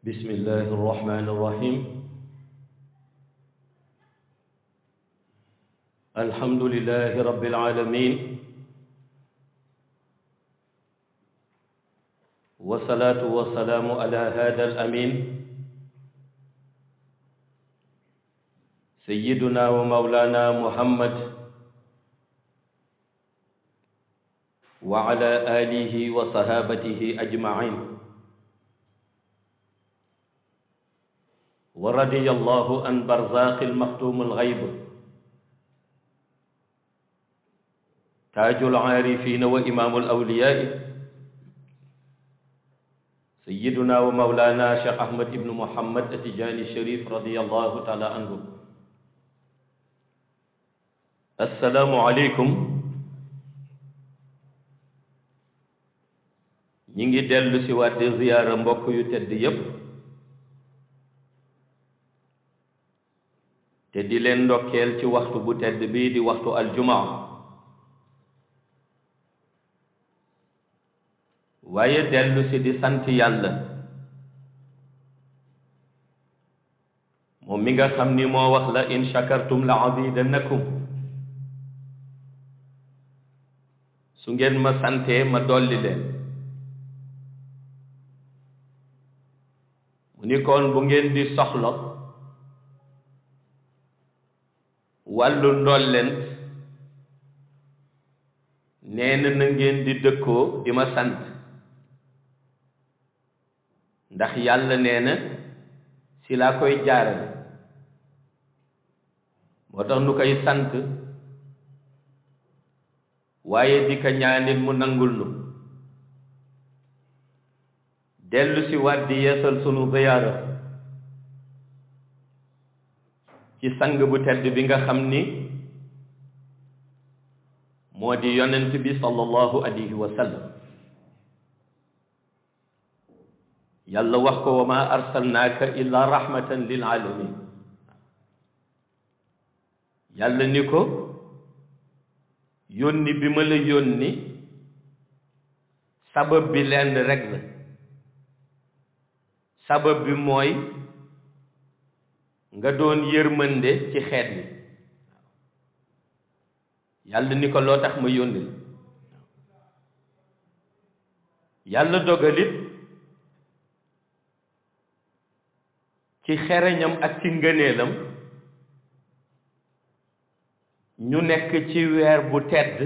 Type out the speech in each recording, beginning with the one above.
بسم الله الرحمن الرحيم الحمد لله رب العالمين والصلاة والسلام على هذا الأمين سيدنا ومولانا محمد وعلى آله وصحابته أجمعين ورضي الله عن برزاق المختوم الغيب تاج العارفين وإمام الأولياء سيدنا ومولانا شيخ أحمد بن محمد التجاني الشريف رضي الله تعالى عنه. السلام عليكم. ñi ngi dellu si waat di ziyaara mbokk yu tedd yépp te di leen ndokkeel ci waxtu bu tedd bii di waxtu aljumaa waaye dellu si di sant yàlla moom mi nga xam ni moo wax la in shakartum la azidannakum su ngeen ma santee ma dolli leen mu ni kon bu ngeen di soxla wàllu ndollent nee na ngeen di dëkkoo di ma sant ndax yàlla nee na si laa koy jaarale moo tax nu koy sant waaye di ko ñaanit mu nangul nu dellu si waat di yeesal sunu ziyaara ci sang bu tedd bi nga xam ni moo di yonent bi sallallahu alayhi wa sallam yàlla wax ko wa ma arsalnaaka illa rahmatan lil alamin yàlla ni ko yónni bi ma la yónni sabab bi lenn rek la sabab bi mooy nga doon yërmande ci xeet bi yàlla ni ko loo tax ma yónni la yàlla dogalit ci xereñam ak ci ngëneelam ñu nekk ci weer bu tedd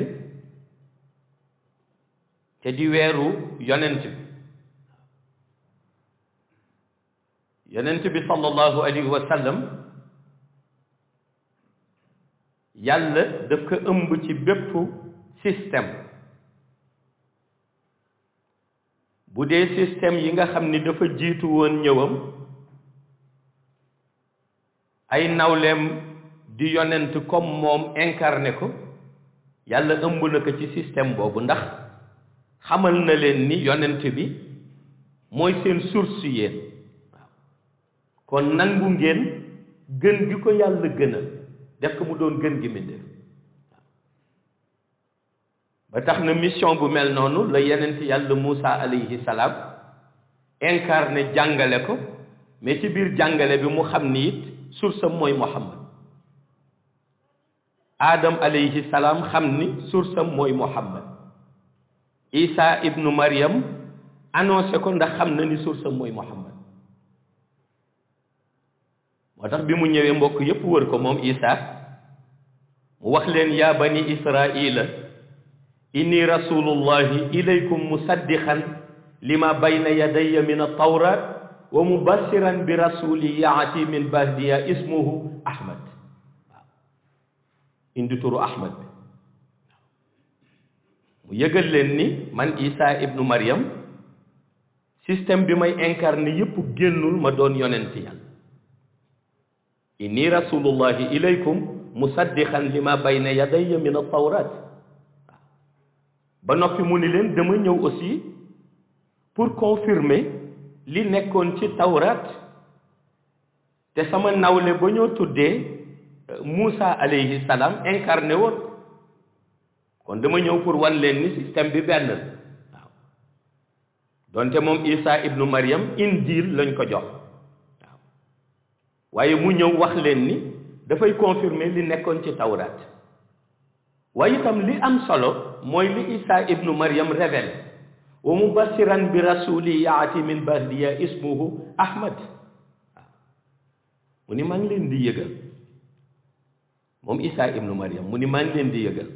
te di weeru yonent bi yonent bi sallallahu alayhi wa sallam yàlla daf ko ëmb ci bépp système bu dee système yi nga xam ni dafa jiitu woon ñëwam ay nawleem di yonent comme moom incarné ko yàlla ëmb na ko ci système boobu ndax xamal na leen ni yonent bi mooy seen source yéen kon nangu ngeen gën gi ko yàlla gënal def ko mu doon gën gi mbindéef ba tax na mission bu mel noonu la yeneen ci yàlla Moussa alayhi salaam incarné jàngale ko mais ci biir jàngale bi mu xam ni it source am mooy Muhammad Adam alayhi salaam xam ni source am mooy Muhammad Isa ibnu Maryam annoncé ko ndax xam na ni source am mooy Muhammad moo tax bi mu ñëwee mbokk yépp wër ko moom Isa mu wax leen yaa bani israila inni rasulullahi ilaykum musaddiqan lima bayna yadayya min at-tawrat wa mubassiran bi rasuli yaati min ba'diya ismuhu Ahmad waaw indi turu Ahmad bi mu yëgal leen ni man Isa ibnu Maryam système bi may incarné yépp génnul ma doon yonent yàlla inni rasulullahi ilaykum musaddiqan lima bayna yadayya min at-tawrat ba noppi mu ni leen dama ñëw aussi pour confirmer li nekkoon ci tawrat te sama nawle ba ñoo tuddee Moussa alayhi salaam incarné woon kon dama ñëw pour wan leen ni système bi benn waaw donte moom Isa ibnu Maryam injil lañ ko jox waaw waaye mu ñëw wax leen ni dafay confirmer li nekkoon ci tawraat waaye itam li am solo mooy li Isa ibnu Maryam révèle wa mubashiran bi rasuli yaati min ba'diya ismuhu Ahmad waaw mu ni maa ngi leen di yëgal moom Isa ibnu Maryam mu ni maa ngi leen di yëgal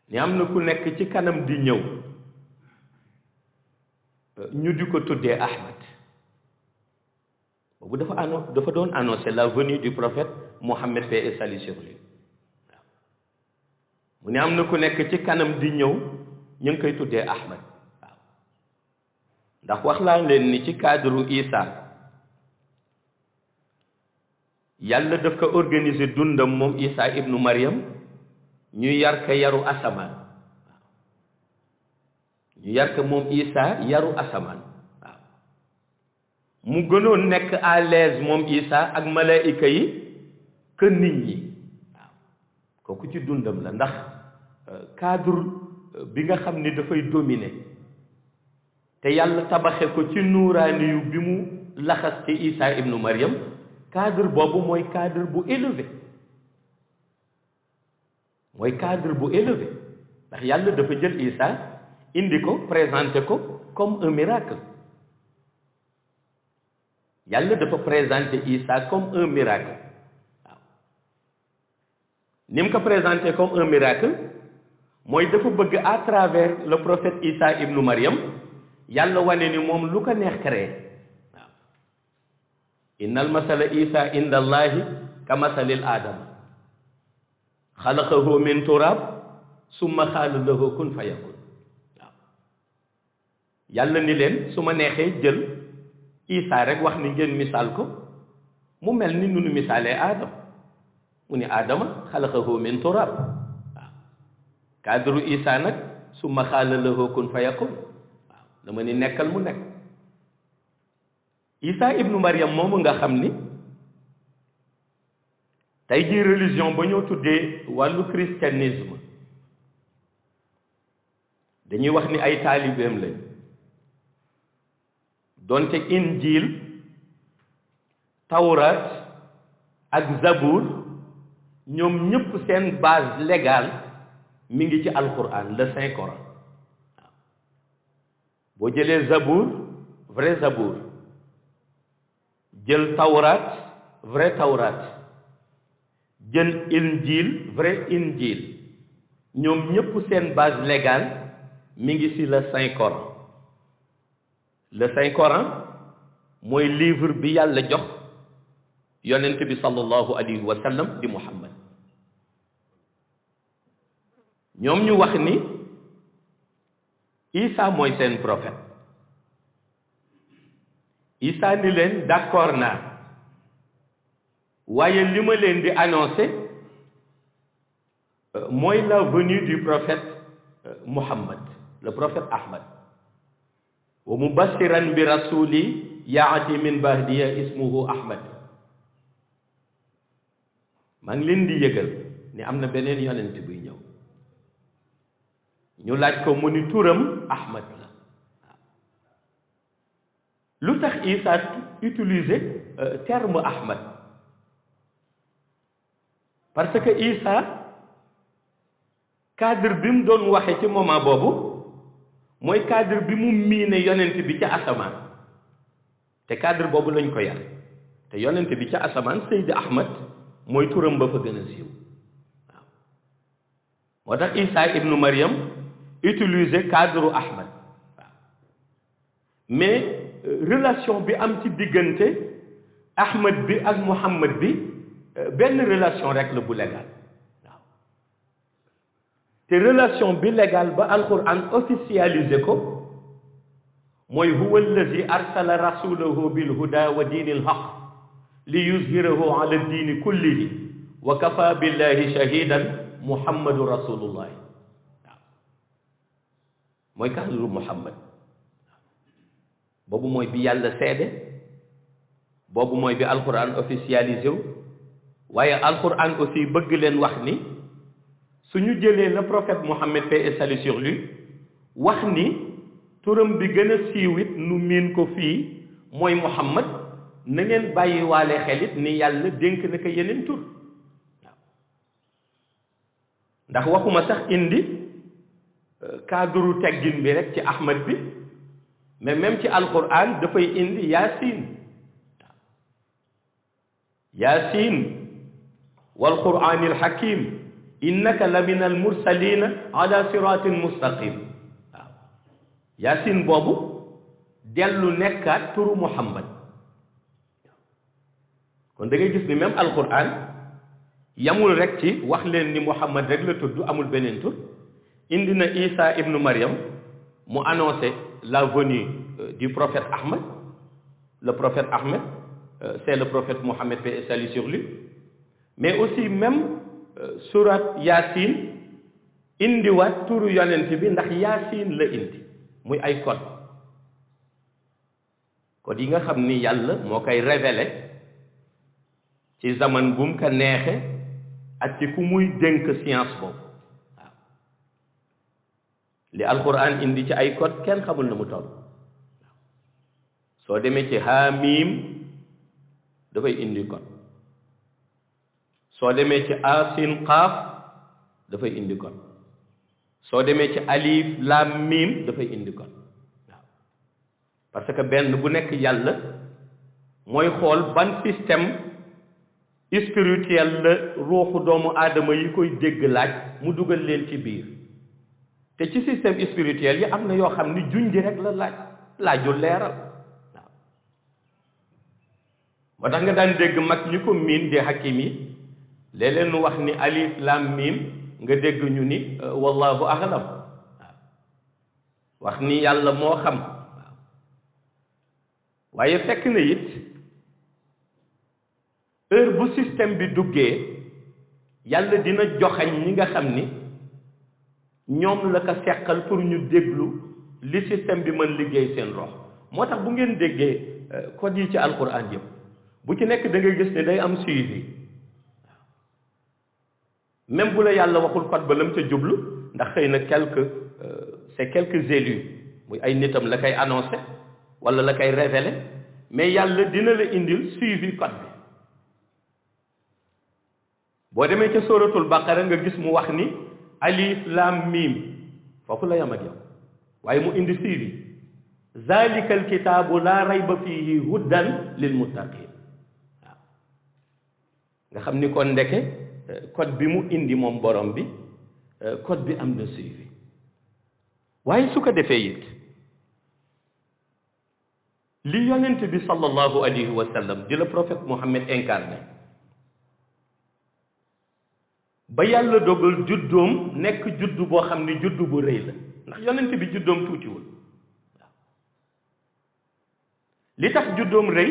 ni am na ku nekk ci kanam di ñëw ñu di ko tuddee Ahmad boobu dafa doon annoncer la venue du prophète Mohammed paix et salut sur lui waaw mu ne am na ku nekk ci kanam di ñëw ñu ngi koy tuddee Ahmad waaw ndax wax laa leen ni ci cadre Isa yàlla daf ko organiser dundam moom Isa ibnu Maryam ñu yar ko yaru asamaan ñu yar ko moom Isa yaru asamaan waaw mu gënoon nekk à l'aise moom Isa ak malaayika yi que nit ñi waaw kooku ci dundam la ndax cadre bi nga xam ni dafay dominer te yàlla tabaxe ko ci nuuraani yu bi mu laxas ci Isa ibnu Maryam cadre boobu mooy cadre bu élevé mooy cadre bu élevé ndax yàlla dafa jël Isa indi ko présenté ko comme un miracle yàlla dafa présenté Isa comme un miracle waaw ni mu ko présenté comme un miracle mooy dafa bëgg à travers le prophète Isa ibnu Maryam yàlla wane ni moom lu ko neex créé waaw innal masala Isa inda allahi ka masalil aadama xalaqahu min turab summa xaala lahu kun fayakun yàlla ni leen su ma neexee jël Isa rek wax ni ngeen misaal ko mu mel ni nu misaalee Adam mu ni Adama xalaqahu min turab waaw cadre Isa nag summa xaala lahu kun fayakun waaw dama ni nekkal mu nekk Isa ibnu Maryam moomu nga xam ni tey jii religion ba ñoo tuddee wàllu christianisme dañuy wax ni ay taalibeem lañ donte injil tawrat ak zabour ñoom ñëpp seen base légale mi ngi ci alquran le saint coran waaw boo jëlee zabour vrai zabour jël tawrat vrai tawrat jël injil vrai injil ñoom ñëpp seen base légale mi ngi ci le saint coran le saint coran mooy livre bi yàlla jox yonent bi sallallahu alayhi wa sallam di Muhammad ñoom ñu wax ni Isa mooy seen prophète Isa ni leen d'accord naa waaye li ma leen di annoncer mooy la venue du prophète Muhammad le prophète Ahmad wa mubashiran bi rasuli yaati min ba'diya ismuhu Ahmad maa ngi leen di yëgal ni am na beneen yonent buy ñëw ñu laaj ko mu ni turam Ahmad la waaw lu tax Isa utiliser terme Ahmad parce que Isa cadre bi mu doon waxe ci moment boobu mooy cadre bi mu miine yonent bi ca asamaan te cadre boobu lañ ko yar te yonent bi ca asamaan Seydi Ahmad mooy turam ba fa gën a siiw waaw moo tax Isa ibnu Maryam utiliser cadre Ahmad waaw mais relation bi am ci diggante Ahmad bi ak Muhammad bi benn relation rek la bu légal waaw te relation bi légal ba alquran officialisé ko mooy huwa allazi arsala rasulahu bil huda wa diinil haqq li yuzhirahu ala diini kullihi wa kafa billahi shahidan muhammadu rasulullahi waaw mooy cadre Muhammad boobu mooy bi yàlla seede boobu mooy bi alquran officialisé wu waaye alquran aussi bëgg leen wax ni su ñu jëlee le prophète Mohammed paix et salut sur lui wax ni turam bi gën a siiw it nu miin ko fii mooy Muhammad na ngeen bàyyi waale xelit ni yàlla dénk na ko yeneen tur waaw ndax waxuma sax indi cadre teggin bi rek ci Ahmad bi mais même ci alquran dafay indi Yaasin waaw Yaasin wal quraanil hakim innaka la min al mursalina ala siratin mustaqim waaw Yaasin boobu dellu nekkaat turu Muhammad kon da ngay gis ni même alquran yamul rek ci wax leen ni Muhammad rek la tudd amul beneen tur indi na Isa ibnu Maryam mu annoncé la venue du prophète Ahmed. Le prophète Ahmed, c'est le prophète Mohammed, paix et salut sur lui. Mais aussi même surat Yasin indiwaat turu yonent bi ndax Yasin la indi muy ay code yi nga xam ni yàlla moo koy révélé ci zaman bu mu ko neexe ak ci ku muy dénk science boobu waaw li alquran indi ci ay code kenn xamul na mu toll soo demee ci Haamim dafay indi code soo demee ci Asin Qaaf dafay indi code soo demee ci Alif Lam Mim dafay indi code waaw parce que benn bu nekk yàlla mooy xool ban système spirituel la ruuxu doomu aadama yi koy dégg laaj mu dugal leen ci biir te ci système spirituel yi am na yoo xam ni junj rek la laajul leeral waaw moo tax nga daan dégg mag ñi ko miin di hakim yi léeg-léeg nu wax ni alif lam mim nga dégg ñu ni wallahu a'lam waaw wax ni yàlla moo xam waaw waaye fekk na it heure bu système bi duggee yàlla dina joxañ ñi nga xam ni ñoom la ko seqal pour ñu déglu li système bi mën liggéey seen rox moo tax bu ngeen déggee code yi ci alquran yëpp bu ci nekk da ngay gis ne day am suivi même bu la yàlla waxul code ba lam ca jublu ndax xëy na c'est quelques élus muy ay nitam la koy annoncé wala la koy révélé mais yàlla dina la indil suivi code bi boo demee ca sóoratul baqara nga gis mu wax ni alif lam mim foofu la yam ak yow waaye mu indi suivi zalika alkitaabu laa rayba fihi hudan lil muttaqin waaw nga xam ni kon ndeke code bi mu indi moom borom bi code bi am na suivi waaye su ko defee it li yonent bi sallallahu alayhi wa sallam di la prophète Mohammed incarné ba yàlla dogal juddoom nekk juddu boo xam ni juddu bu rëy la ndax yonent bi juddoom tuutiwul waaw li tax juddoom rëy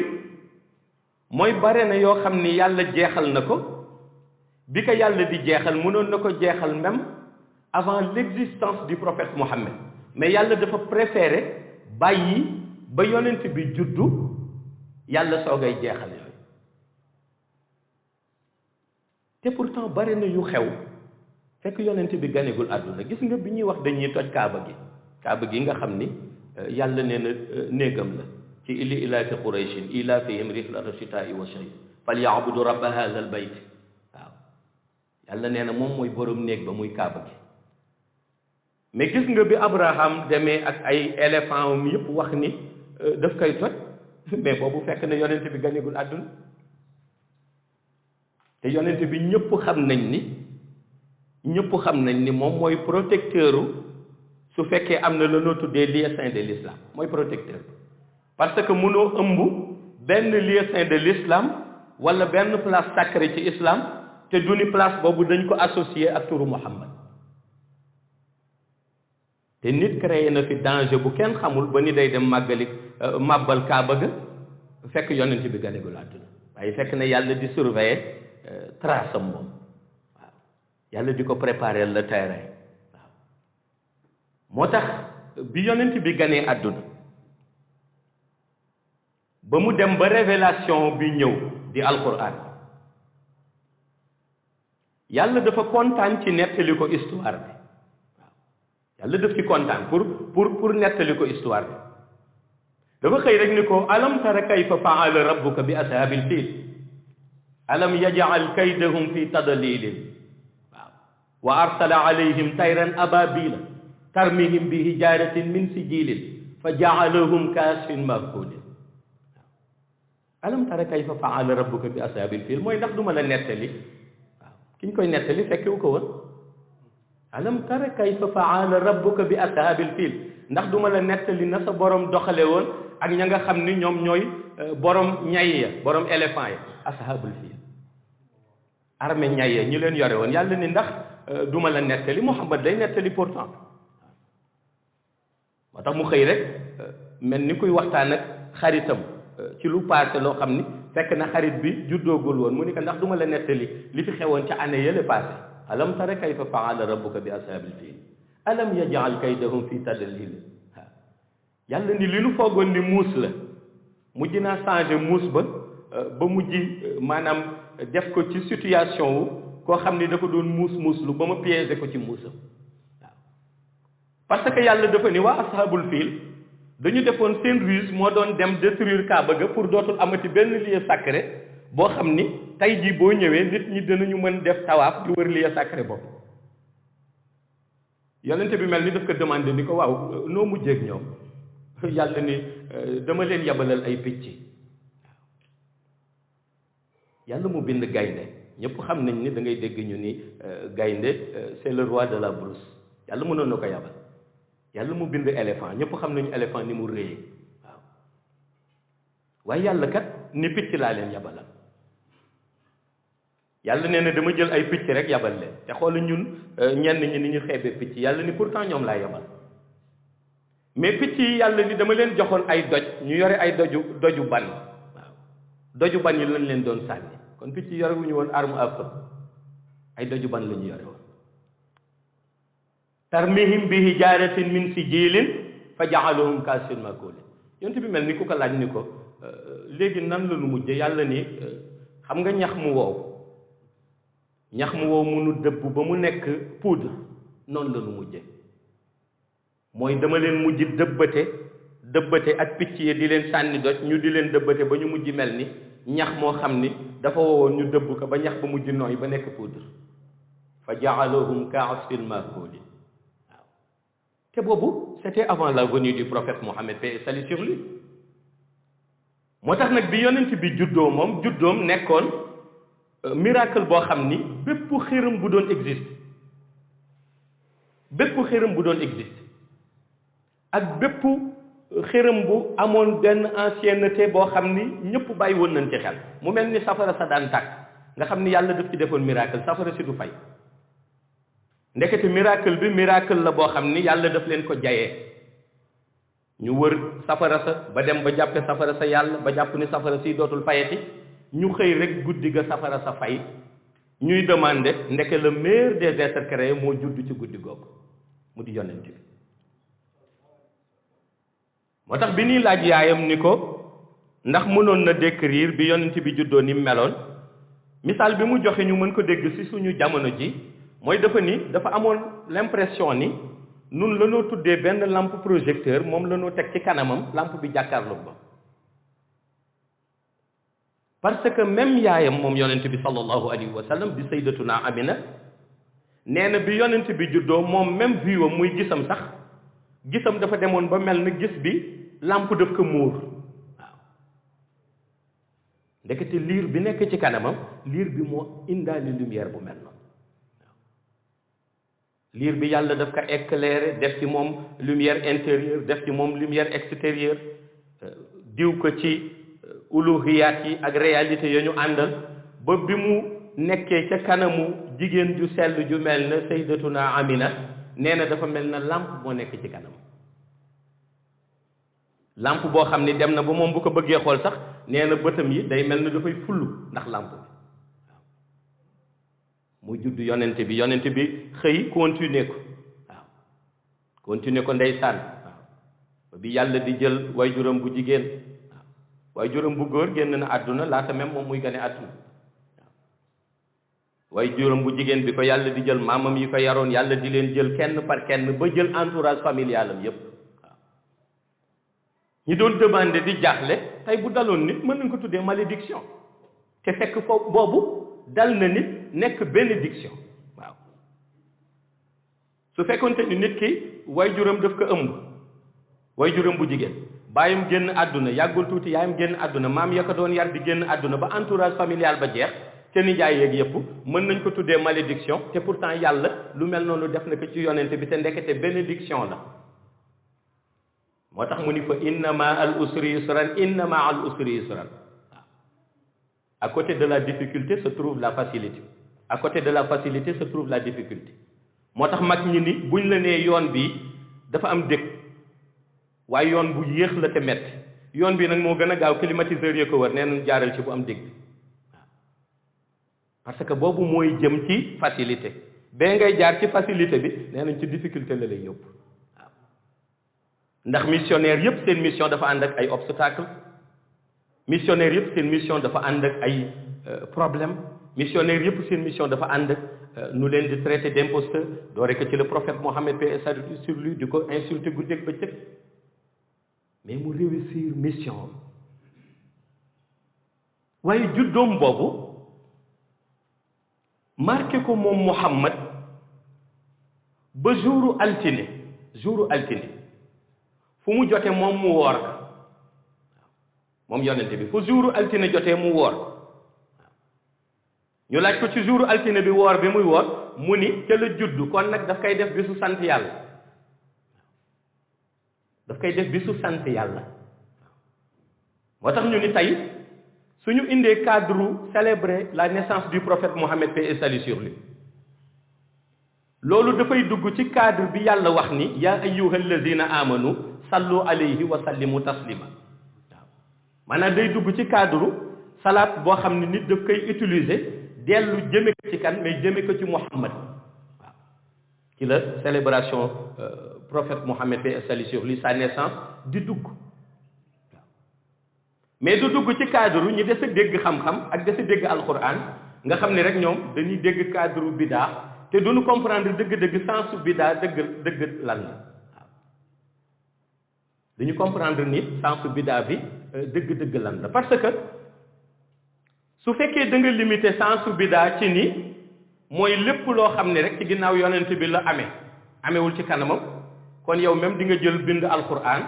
mooy bare na yoo xam ni yàlla jeexal na ko bi ko yàlla di jeexal mënoon na ko jeexal même avant l'existence du prophète Mohammed mais yàlla dafa préféré bàyyi ba yonent bi juddu yàlla soogay jeexal yooyu te pourtant bari na yu xew fekk yonent bi ganegul àdduna gis nga bi ñuy wax dañuy toj kaaba gi nga xam ni yàlla nee na néegam la ci ili ilaafi qurayshin ilaafihim rihlata shitaa'i wa shayb falyabudu rabba hadha al bayt waaw yàlla nee na moom mooy borom néeg ba muy kaaba gi mais gis nga bi Abraham demee ak ay éléphant am yëpp wax ni daf koy toj mais boobu fekk na yonent bi ganegul àdduna te yonent bi ñëpp xam nañ ni moom mooy protecteur su fekkee am na la noo tuddee lieu saint de l'islam mooy protecteur parce que mënoo ëmb benn lieu saint de l'islam wala benn place sacrée ci islam te du ni place boobu dañ ko associé ak turu Muhammad te nit créé na fi danger bu kenn xamul ba ni day dem màbbal kaaba ga fekk yonent bi ganegul àdduna waaye fekk na yàlla di surveiller trace am moom waaw yàlla di ko préparer le terrain waaw moo tax bi yonent bi ganee àdduna ba mu dem ba révélation bi ñëw di alquran yàlla dafa kontaan ci nettali ko histoire bi waaw yàlla def ci kontaan pour nettali ko histoire bi dafa xëy rek ni ko alam tara kayfa faala rabbuka bi ashaabil fiil alam yaj'al kaydahum fi tadlilin waaw wa arsala alayhim tayran ababila tarmihim bi hijaratin min sijilin fa ja'alahum kaasfin makulin alam tara kayfa faala rabbuka bi ashaabil fiil mooy ndax duma la nettali waaw ki ñu koy nettali fekkewu ko woon alam tara kayfa faala rabbuka bi ashaabil fiil ndax duma la nettali na sa borom doxale woon ak ña nga xam ni ñoom ñooy borom ñay ya borom éléphant ya ashaabul fiil armée ñay ya ñu leen yore woon yàlla ni ndax duma la nettali Muhammad day nettali pourtant moo tax mu xëy rek mel ni kuy waxtaan ak xaritam ci lu passé loo xam ni fekk na xarit bi juddoogul woon mu ni ko ndax duma la nettali li fi xewoon ca année yële passé alam tara kayfa faala rabbuka bi ashaabil fiil alam yaj'al kaydahum fi tadlil yàlla ni li nu foogoon ni muus la mujj naa changé muus ba mujj maanaam def ko ci situation wu koo xam ni dafa doon muus lu ba ma piégé ko ci muusam waaw parce que yàlla dafa ni waa ashabul fiil dañu defoon seen ruse moo doon dem détruire Kaaba ga pour dootul amati benn lieu sacré boo xam ni tey jii boo ñëwee nit ñi dinañu mën def tawaaf di wër lieu sacré boobu yonente bi mel ni daf ko demandé ni ko waaw noo mujjeeg ñoom yàlla ni dama leen yabalal ay picc yàlla mu bind gaynde ñëpp xam nañ ni da ngay dégg ñu ni gaynde c'est le roi de la brousse yàlla mënoon na ko yabal yàlla mu bind éléphant ñëpp xam nañu éléphant ni mu réyee waaw waaye yàlla kat ni picc laa leen yabalal yàlla nee na dama jël ay picc rek yabal leen te xoolu ñun ñenn ñi ni ñu xeebee picc yàlla ni pourtant ñoom laa yabal mais picc yi yàlla ni dama leen joxoon ay doj ñu yore ay doju ban waaw doju ban yi lañ leen doon sànni kon picc yi yore wu ñu woon arme à feu ay doju ban la ñu yore woon tarmihim bi hijaratin min sijilin fa ja'aluhum kaasfin makulin yonte bi mel ni ku ko laaj ni ko léegi nan la nu mujje yàlla ni xam nga ñax mu wow munu dëbb ba mu nekk poudre noonu la nu mujje mooy dama leen mujj dëbbate ak picc yi di leen sànni doj ñu di leen dëbbate ba ñu mujj mel ni ñax moo xam ni dafa wowoon ñu dëbb ko ba ñax ba mujj nooy ba nekk poudre fa ja'aluhum ka'asfin ma'kulin waaw te boobu c'était avant la venue du prophète Mohammed paix et salut sur lui moo tax nag bi yonent bi juddoo moom juddoom nekkoon miracle boo xam ni bépp xërëm bu doon existe ak bépp xërëm bu amoon benn ancienneté boo xam ni ñëpp bàyyi woon nañ ci xel mu mel ni safara sa daan tàkk nga xam ni yàlla daf ci defoon miracle safara si du fay ndekete miracle la boo xam ni yàlla daf leen ko jayee ñu wër safara sa ba dem ba jàppe safara sa yàlla ba jàpp ni safara si dootul fayati ñu xëy rek guddi ga safara sa fay ñuy demandé ndeke le meilleur des êtres créés moo judd ci guddi googu mu di yonent bi moo tax bi ñuy laaj yaayam ni ko ndax mënoon na décrire bi yonent bi juddoo ni meloon misaal bi mu joxe ñu mën ko dégg ci suñu jamono ji mooy dafa amoon l'impression ni nun la noo tuddee benn lampe projecteur moom la noo teg ci kanamam lampe bi jàkkaarloog ba parce que même yaayam moom yonent bi sallallahu alayhi wa sallam di sayyidatuna Amina nee na bi yonent bi juddoo moom même vue am muy gisam sax gisam dafa demoon ba mel na gis bi lampe daf ko muur waaw ndekete liir bi nekk ci kanamam liir bi moo indaali lumière bu mel noonu waaw liir bi yàlla daf ko éclairer def ci moom lumière intérieure def ci moom lumière extérieure diw ko ci uluhiyaat yi ak réalité ya ñu àndal ba bi mu nekkee ca kanamu jigéen ju sell ju mel na sayyidatuna Amina nee na dafa mel na lampe moo nekk ci kanam lampe boo xam ni dem na ba moom bu ko bëggee xool sax nee na bëtam yi day mel na dafay fullu ndax lampe bi waaw mu judd yonent bi xëy continuer ko waaw continuer ko ndeysaan waaw ba bi yàlla di jël waajuram bu jigéen waaye juróom bu góor génn na àdduna laata même moom muy gane àdduna waaye juróom bu jigéen bi ko yàlla di jël maamam yi ko yaroon yàlla di leen jël kenn par kenn ba jël entourage familial am yépp waaw ñi doon demandé di jaaxle tey bu daloon nit mën nañ ko tuddee malédiction te fekk foofu boobu dal na nit nekk bénédiction waaw su fekkonte ni nit ki waajuram daf ko ëmb waajuram bu jigéen baayam génn àdduna yàggul tuuti yaayam génn àdduna maam ya ko doon yar di génn àdduna ba entourage familial ba jeex te nijaay yeeg yëpp mën nañ ko tuddee malédiction te pourtant yàlla lu mel noonu def na ko ci yonente bi te ndekete bénédiction la moo tax mu ni fa innama al usri yusran innama al usri yusran waaw à côté de la difficulté se trouve la facilité à côté de la facilité se trouve la difficulté moo tax mag ñi ni buñ la nee yoon bi dafa am dëkk waaye yoon bu yéex la te metti yoon bi nag moo gën a gaaw climatiseur yi ko wër nee nañ jaaral ci bu am dëkk bi parce que boobu mooy jëm ci facilité bee ngay jaar ci facilité bi nee nañ ci difficulté la lay yóbbu waaw ndax missionnaire yëpp seen mission dafa ànd ak ay obstacle missionnaire yëpp seen mission dafa ànd ak ay problème missionnaire yëpp seen mission dafa ànd ak nu leen di traité d'imposteur doore ko ci le prophète Mohammed paix et salut sur lui di ko insulté guddeeg bëccëg mais mu réussir mission waaye juddoom boobu marqué ko moom Muhammad ba jouru altine fu mu jote moom mu woor ka moom yonente bi fu jouru altine jotee mu woor ñu laaj ko ci jouru altine bi woor bi muy woor mu ni ca la judd kon nag daf koy def bisu sant yàlla daf koy def bisu sant yàlla moo tax ñu ni tey suñu indee cadre célébrer la naissance du prophète Mohammed paix et salut sur lui loolu dafay dugg ci cadre bi yàlla wax ni yaa ayyuhal lazina amanu sallu alayhi wa sallimu taslima waaw maanaam day dugg ci cadre salaat boo xam ne nit daf koy utiliser dellu jëme ko ci kan mais jëme ko ci Muhammad waaw ci la célébration prophète Mohammed paix et salut sur lui sa naissance di dugg mais du dugg ci cadre ñi des a dégg xam-xam ak des a dégg alquran nga xam ne rek ñoom dañuy dégg cadre bidaa te duñu comprendre dëgg-dëgg sensu bidaa dëgg lan la waaw dañu comprendre ni sensu bidaa bi dëgg-dëgg lan la parce que su fekkee da nga limité sensu bidaa ci ni mooy lépp loo xam ne rek ci ginnaaw yonent bi la amewul ci kanamam kon yow même di nga jël bind alquran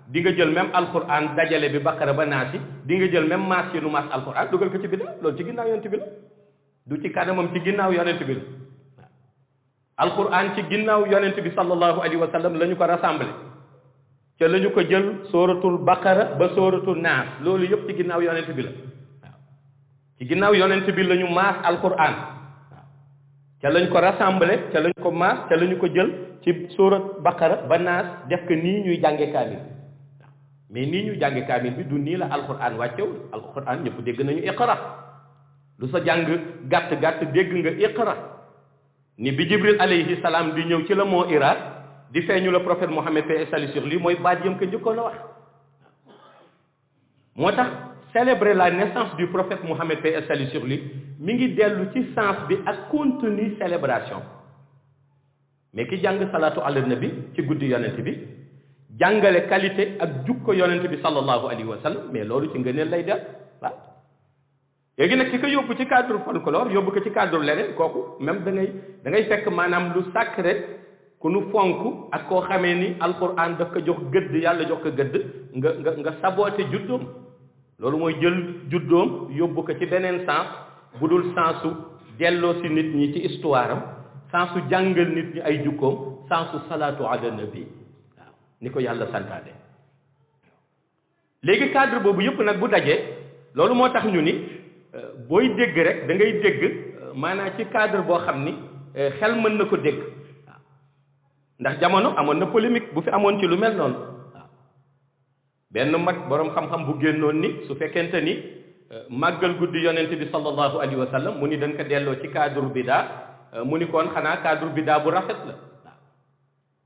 di nga jël même alquran dajale bi baqara ba naasi di nga jël même maas yi nu maas alquran dugal ko ci bidda loolu ci ginnaaw yonent bi la du ci kanamam ci ginnaaw yonent bi la alquran ci ginnaaw yonent bi sallallahu alayhi wa sallam la ñu ko rassemblé ca la ñu ko jël sóoratul baqara ba sóoratul naas loolu yëpp ci ginnaaw yonent bi la waaw ci ginnaaw yonent bi la ñu maas alquran waaw ca lañ ko rassemblé ca lañ ko maas ca la ñu ko jël ci sóorat baqara ba naas def ko nii ñuy jànge kaamil mais nii ñu jàngi kaamil bi du nii la alquran wàccewul alquran ñëpp dégg nañu iqra lu sa jàng gàtt dégg nga iqra ni bi jibril alayhi salaam di ñëw ci la moo ira di feeñu la prophète Mohammed paix et salut sur lui mooy baat yëm ko njëkkoon a wax moo tax célébrer la naissance du prophète Mohammed paix et salut sur lui mi ngi dellu ci sens bi ak contenu célébration mais ki jàng salaatu ala nabi ci guddi yonent bi jàngale qualité ak jukko yonent bi sallallahu alayhi wa sallam mais loolu ci ngëneel lay def waaw léegi nag ki ko yóbbu ci cadre folklore yóbbu ko ci cadre leneen kooku même da ngay fekk maanaam lu sacré ku nu fonk ak koo xamee ni alquran daf ko jox gëdd yàlla jox ko gëdd nga saboote juddoom loolu mooy jël juddoom yóbbu ko ci beneen sens bu dul sensu delloo si nit ñi ci histoire am sensu jàngal nit ñi ay jukkoom sensu salaatu ala nabi ni ko yàlla santaane léegi cadre boobu yëpp nag bu dajee loolu moo tax ñu ni booy dégg rek da ngay dégg maanaam ci cadre boo xam ni xel mën na ko dégg waaw ndax jamono amoon na polémique bu fi amoon ci lu mel noonu waaw benn mag boroom xam-xam bu génnoon ni su fekkente ni màggal guddi yonent bi sallallahu alayhi wa sallam mu ni dañ ko delloo ci cadre bidaa mu ni kon xanaa cadre bidaa bu rafet la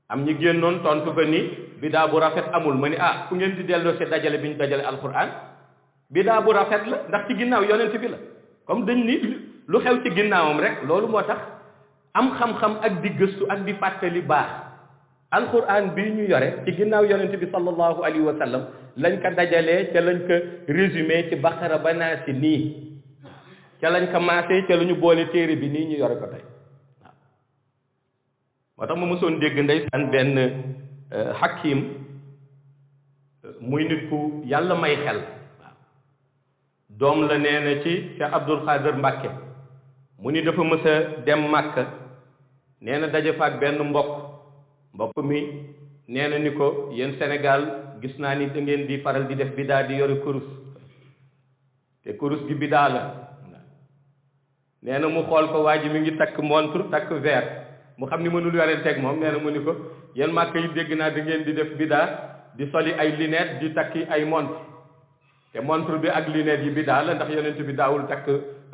am ñu génnoon tontu ba ni bidaa bu rafet amul ma ni fu ngeen di delloo si dajale bi ñu dajale alquran bidaa bu rafet la ndax ci ginnaaw yonent bi la comme dañ ni lu xew ci ginnaawam rek loolu moo tax am xam-xam ak di gëstu ak di fàttali baax alquran bii ñu yore ci ginnaaw yonent bi sallallahu alayhi wa sallam lañ ko dajalee ca lañ ko résumé ci baqara ba naa si nii ca lañ ko maasee ca la ñu boole téere bi nii ñu yore ko tey waaw moo tax ma mosoon dégg ndeysaan benn hakim muy nit ku yàlla may xel waaw doom la nee na ci Cheikh Abdul Xaadir Mbàkke mu ni dafa mës a dem Màkka nee na daje fa ak benn mbokk mi nee na ni ko yéen Sénégal gis naa ni da ngeen di faral di def bidaa di yore kurus te kurus gi bidaa la nee na mu xool ko waa ji mi ngi takk montre takk verre mu xam ni mënul yorenteeg moom nee na mu ni ko yéen Màkka yi dégg naa da ngeen di def bidaa di soli ay lunettes di takki ay montre te montre bi ak lunettes yi bidaa la ndax yonent bi daawul takk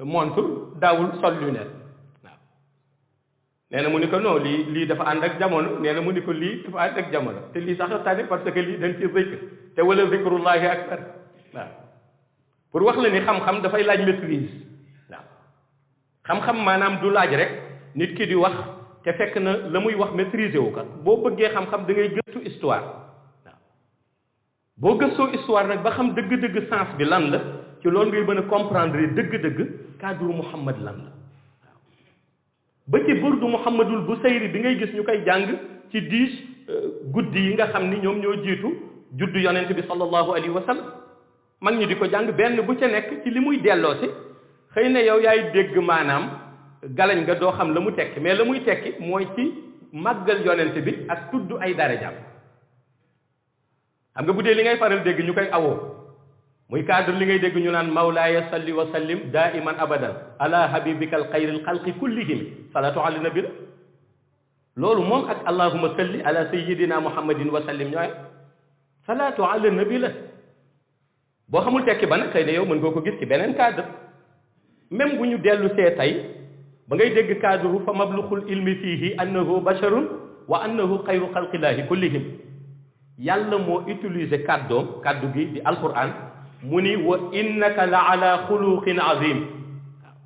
montre daawul sol lunette waaw nee na mu ni ko non lii dafa ànd ak jamono nee na mu ni ko lii dafa ànd ak jamono te lii sax tane parce que lii dañ ci zikr te wala zikrullahi akbar waaw pour wax la ni xam-xam dafay laaj maîtrise waaw xam-xam maanaam du laaj rek nit ki di wax te fekk na la muy wax maîtriser wu ko boo bëggee xam-xam da ngay gëstu histoire waaw boo gëstoo histoire nag ba xam dëgg-dëgg sens bi lan la ci loolu ngay mën a comprendre dëgg-dëgg cadre Muhammad lan la waaw ba ci burdu Muhammadul Busayri bi ngay gis ñu koy jàng ci 10 guddi yi nga xam ni ñoom ñoo jiitu juddu yonent bi sallallahu alayhi wa sallam mag ñi di ko jàng benn bu ca nekk ci li muy delloo si xëy na yow yaay dégg maanaam galañ nga doo xam la mu tekki mais la muy tekki mooy ci màggal yonent bi ak tudd ay darajaam xam nga bu dee li ngay faral dégg ñu koy awoo muy cadre li ngay dégg ñu naan mawlaaya salli wa sallim daiman abadan ala habibika al xayril xalqi kullihim salatu ala nabi la loolu moom ak allahuma salli ala sayidina muhammadin wa sallim ñooy salatu ala nabi la boo xamul tekki ba nag xëy na yow mën nga ko gis ci beneen cadre même bu ñu dellu see tey ba ngay dégg cadre fa mabluxul ilmi fiihi annahu basharun wa annahu xayru xalqillahi kullihim yàlla moo utiliser kaddu gi di alquran mu ni wa innaka la ala xuluqin azim waaw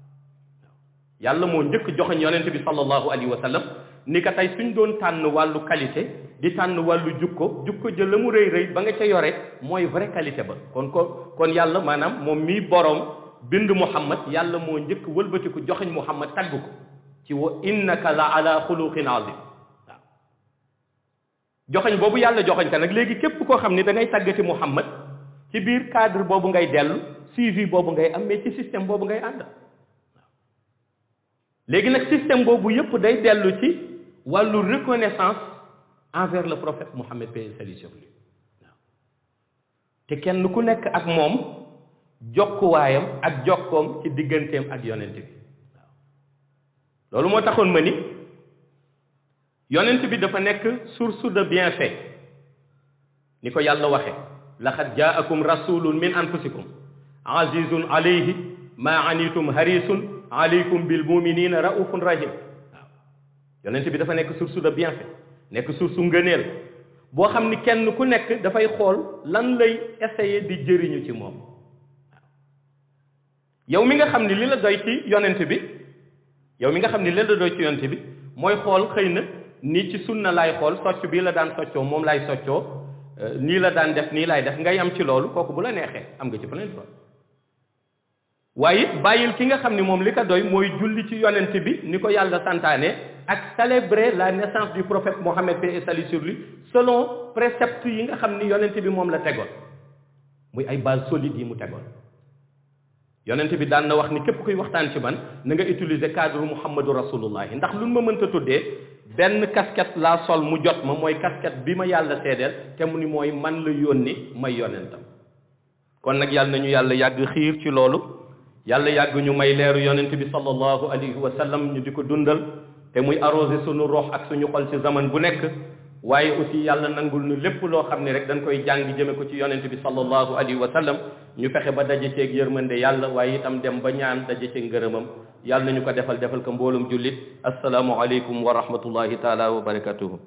yàlla moo njëkk joxoñ yonent bi sallallahu alayhi wa sallam ni ka tey suñ doon tànn wàllu qualité di tànn wàllu jukko jël la mu rëy rëy ba nga ca yore mooy vraie qualité ba kon yàlla maanaam moom mii boroom bind Muhammad yàlla moo njëkk wëlbatiku joxoñ Muhammad tagg ko ci wa innaka la ala xuluqin azim waaw joxoñ boobu yàlla joxoñ ka nag léegi képp koo xam ni da ngay tàggati Muhammad ci biir cadre boobu ngay dellu suivi boobu ngay am mais ci système boobu ngay ànd waaw léegi nag système boobu yëpp day dellu ci wàllu reconnaissance envers le prophète Mohammed paix et salut sur lui waaw te kenn ku nekk ak moom jokkuwaayam ak jokkoom ci digganteem ak yonent bi waaw loolu moo taxoon ma ni yonent bi dafa nekk source de bienfait ni ko yàlla waxe laqad jaakum rasulun min anfusikum azizun alayhi ma anitum harisun alaykum bil muminina raufun rahim waaw yonent bi dafa nekk source de bienfait nekk source ngëneel boo xam ni kenn ku nekk dafay xool lan lay essayer di jëriñu ci moom waaw yow mi nga xam ni li la doy ci yonent bi mooy xool xëy na nii ci sunna laay xool socc bii la daan soccoo moom laay soccoo nii la daan def nii laay def ngay am ci loolu kooku bu la neexee am nga ci plein fois waaye it bàyyil ki nga xam ni moom li ko doy mooy julli ci yonent bi ni ko yàlla santaane ak célébrer la naissance du prophète Mohammed paix et salut sur lui selon préceptes yi nga xam ni yonent bi moom la tegoon muy ay base solide yi mu tegoon yonent bi daan na wax ni képp kuy waxtaan ci man na nga utiliser cadre Muhammadu rasulullahi ndax lu ma mënta tuddee benn casquette laa sol mu jot ma mooy casquette bi ma yàlla seedeel te mu ni mooy man la yónni may yonentam kon nag yàlla nañu yàlla yàgg xiir ci loolu yàlla yàgg ñu may leeru yonent bi sallallahu alayhi wa sallam ñu di ko dundal te muy arrosé suñu rox ak suñu xol ci zaman bu nekk waaye aussi yàlla nangul nu lépp loo xam ne rek dañ koy jàng jëme ko ci yonent bi sallallahu alayhi wa sallam ñu fexe ba daje ceeg yërmande yàlla waaye itam dem ba ñaan daje ceeg ngërëmam yàlla nañu ko defal ko mboolum jullit assalaamu aleykum wa rahmatullahi taala wa barakatuhu